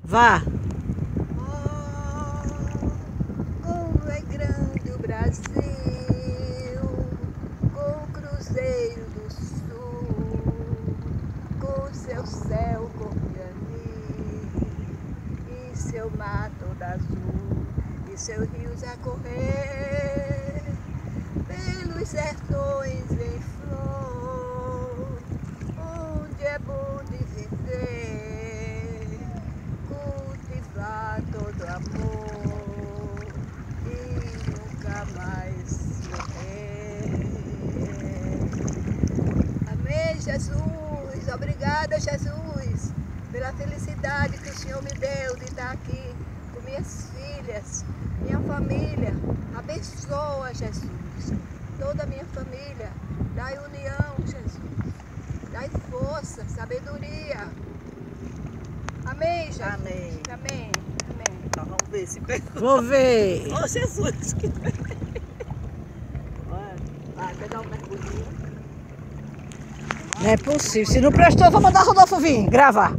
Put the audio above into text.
Vá. Como é grande o Brasil, com o Cruzeiro do Sul, com seu céu cor de anil, e seu mar todo azul, e seus rios a correr, pelos sertões em flor, onde é bom de viver, cultivar todo amor e nunca mais morrer. Amém, Jesus. Obrigada, Jesus, pela felicidade que o Senhor me deu de estar aqui com minhas filhas, minha família. Abençoa, Jesus, toda a minha família. Dai união, Jesus. Dai força, sabedoria. Amém, Jesus. Amém. Amém. Amém. Então vamos ver se pegou. Vou ver. Ô, Jesus! Olha, vai pegar um mergulhinho. Não é possível. Se não prestou, vou mandar Rodolfo vir gravar.